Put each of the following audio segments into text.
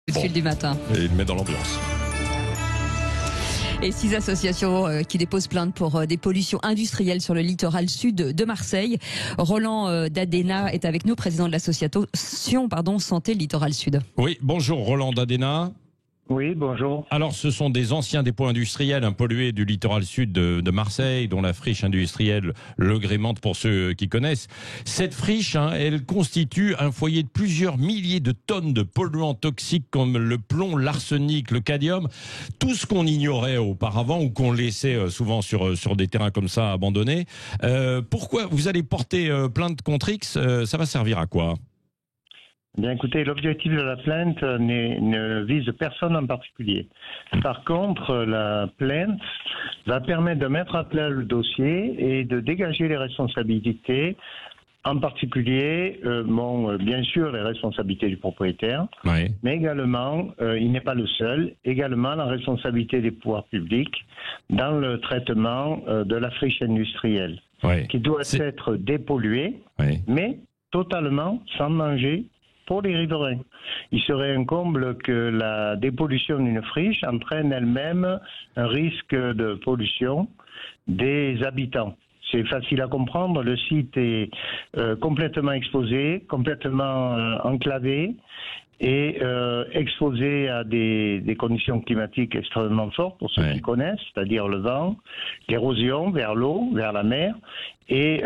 Coup de fil du matin. Et il met dans l'ambiance. Et 6 associations qui déposent plainte pour des pollutions industrielles sur le littoral sud de Marseille. Roland D'Adena est avec nous, président de l'association Santé Littoral Sud. Oui, bonjour Roland D'Adena. Oui, bonjour. Alors, ce sont des anciens dépôts industriels pollués du littoral sud de Marseille, dont la friche industrielle Le Grémente, pour ceux qui connaissent. Cette friche, elle constitue un foyer de plusieurs milliers de tonnes de polluants toxiques comme le plomb, l'arsenic, le cadmium, tout ce qu'on ignorait auparavant ou qu'on laissait souvent sur des terrains comme ça abandonnés. Pourquoi vous allez porter plainte contre X? Ça va servir à quoi? Bien, écoutez, l'objectif de la plainte ne vise personne en particulier. Par contre, la plainte va permettre de mettre à plat le dossier et de dégager les responsabilités, en particulier, bien sûr, les responsabilités du propriétaire, oui. Mais également, il n'est pas le seul, également la responsabilité des pouvoirs publics dans le traitement de la friche industrielle, Oui. qui doit être dépolluée, Oui. mais totalement sans danger pour les riverains. Il serait un comble que la dépollution d'une friche entraîne elle-même un risque de pollution des habitants. C'est facile à comprendre, le site est complètement exposé, complètement enclavé et exposé à des conditions climatiques extrêmement fortes pour ceux qui connaissent, c'est-à-dire le vent, l'érosion vers l'eau, vers la mer, et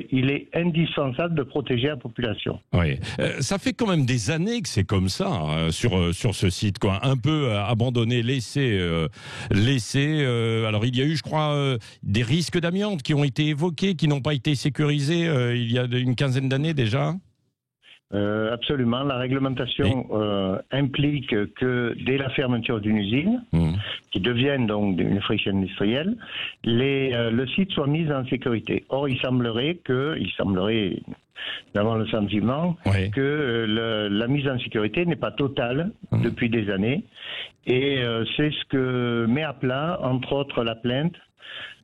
il est indispensable de protéger la population. Oui, ça fait quand même des années que c'est comme ça sur ce site, quoi, un peu abandonné, laissé. Alors il y a eu, je crois, des risques d'amiante qui ont été évoqués, qui n'ont pas été sécurisés il y a une quinzaine d'années déjà. Absolument. La réglementation implique que dès la fermeture d'une usine, qui devienne donc une friche industrielle, le site soit mis en sécurité. Or, il semblerait, d'avoir le sentiment que la mise en sécurité n'est pas totale depuis des années. Et c'est ce que met à plat, entre autres, la plainte,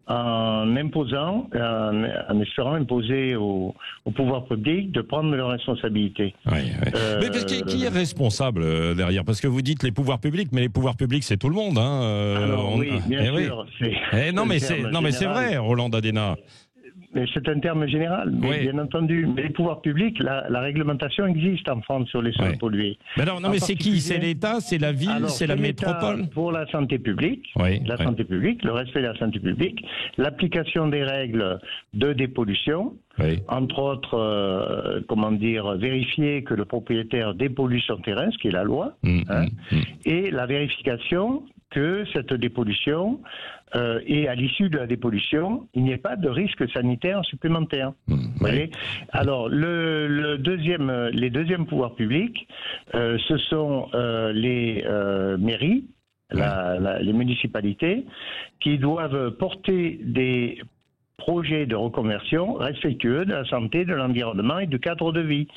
en espérant imposer au pouvoir public de prendre leurs responsabilités. Mais qui est responsable derrière? Parce que vous dites les pouvoirs publics, mais les pouvoirs publics, c'est tout le monde. Alors, oui, bien sûr. Non, mais c'est vrai, Roland D'Adena. Mais c'est un terme général, bien entendu. Mais les pouvoirs publics, la réglementation existe en France sur les sols pollués. Mais mais c'est qui? C'est l'État, c'est la ville, c'est la métropole? Pour la santé publique, santé publique, le respect de la santé publique, l'application des règles de dépollution, entre autres, vérifier que le propriétaire dépollue son terrain, ce qui est la loi, et la vérification que cette dépollution et à l'issue de la dépollution, il n'y ait pas de risque sanitaire supplémentaire. Alors, les deuxièmes pouvoirs publics, ce sont les mairies, les municipalités, qui doivent porter des projets de reconversion respectueux de la santé, de l'environnement et du cadre de vie,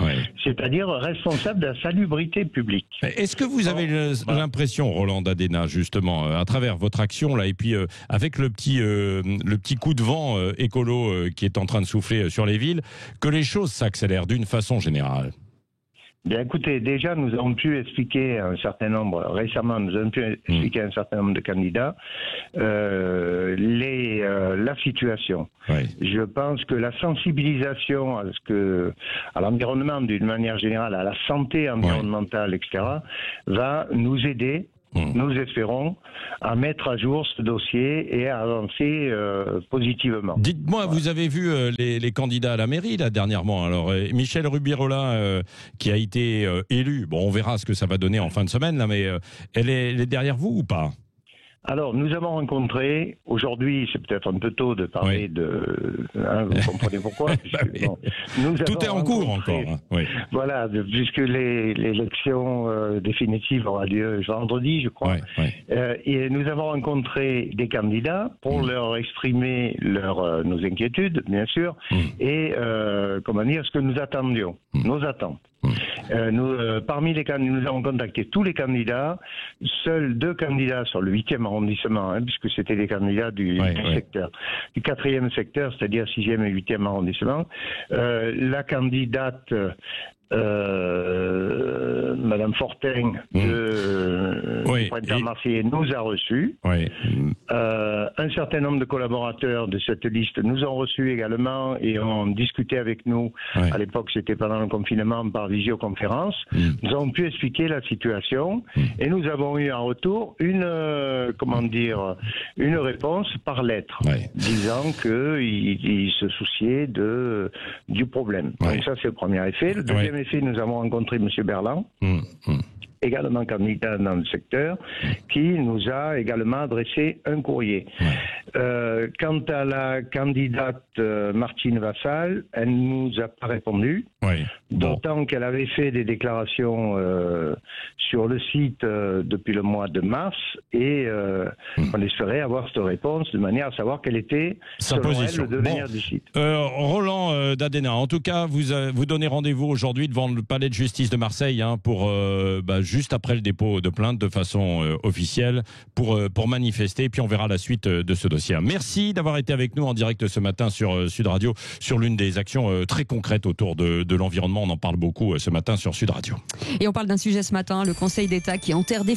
c'est-à-dire responsable de la salubrité publique. Est-ce que vous avez l'impression, Roland D'Adena, justement, à travers votre action là, et puis avec le petit coup de vent écolo qui est en train de souffler sur les villes, que les choses s'accélèrent d'une façon générale? Bien, écoutez, déjà, nous avons pu expliquer à un certain nombre de candidats la situation. Je pense que la sensibilisation à l'environnement d'une manière générale, à la santé environnementale, etc., va nous aider. Nous espérons à mettre à jour ce dossier et à avancer positivement. Dites-moi, vous avez vu les candidats à la mairie là dernièrement. Alors Michel Rubirola qui a été élu. Bon, on verra ce que ça va donner en fin de semaine là, mais elle est derrière vous ou pas? Alors, nous avons rencontré, aujourd'hui, c'est peut-être un peu tôt de parler vous comprenez pourquoi tout est en cours encore. Voilà, puisque l'élection définitive aura lieu vendredi, je crois. Et nous avons rencontré des candidats pour leur exprimer nos inquiétudes, bien sûr, et ce que nous attendions, nos attentes. Parmi les candidats, nous avons contacté tous les candidats. Seuls 2 candidats sur le 8e arrondissement, puisque c'était des candidats du secteur, du 4e secteur, c'est-à-dire 6e et 8e arrondissement. La candidate Madame Fortin du printemps marseillais nous a reçus. Un certain nombre de collaborateurs de cette liste nous ont reçus également et ont discuté avec nous. À l'époque, c'était pendant le confinement par visioconférence. Nous avons pu expliquer la situation et nous avons eu en retour une réponse par lettre disant qu'ils se souciaient du problème. Donc ça, c'est le premier effet. Le deuxième effet, nous avons rencontré M. Berland, également candidat dans le secteur, qui nous a également adressé un courrier. Quant à la candidate Martine Vassal, elle ne nous a pas répondu, d'autant qu'elle avait fait des déclarations sur le site depuis le mois de mars, et on espérait avoir cette réponse de manière à savoir quelle était sa position. Elle, le devenir du site. Roland d'Adena, en tout cas, vous donnez rendez-vous aujourd'hui devant le palais de justice de Marseille pour juste après le dépôt de plainte de façon officielle pour manifester, et puis on verra la suite de ce dossier. Merci d'avoir été avec nous en direct ce matin sur Sud Radio, sur l'une des actions très concrètes autour de l'environnement. On en parle beaucoup ce matin sur Sud Radio. Et on parle d'un sujet ce matin, le Conseil d'État qui enterre des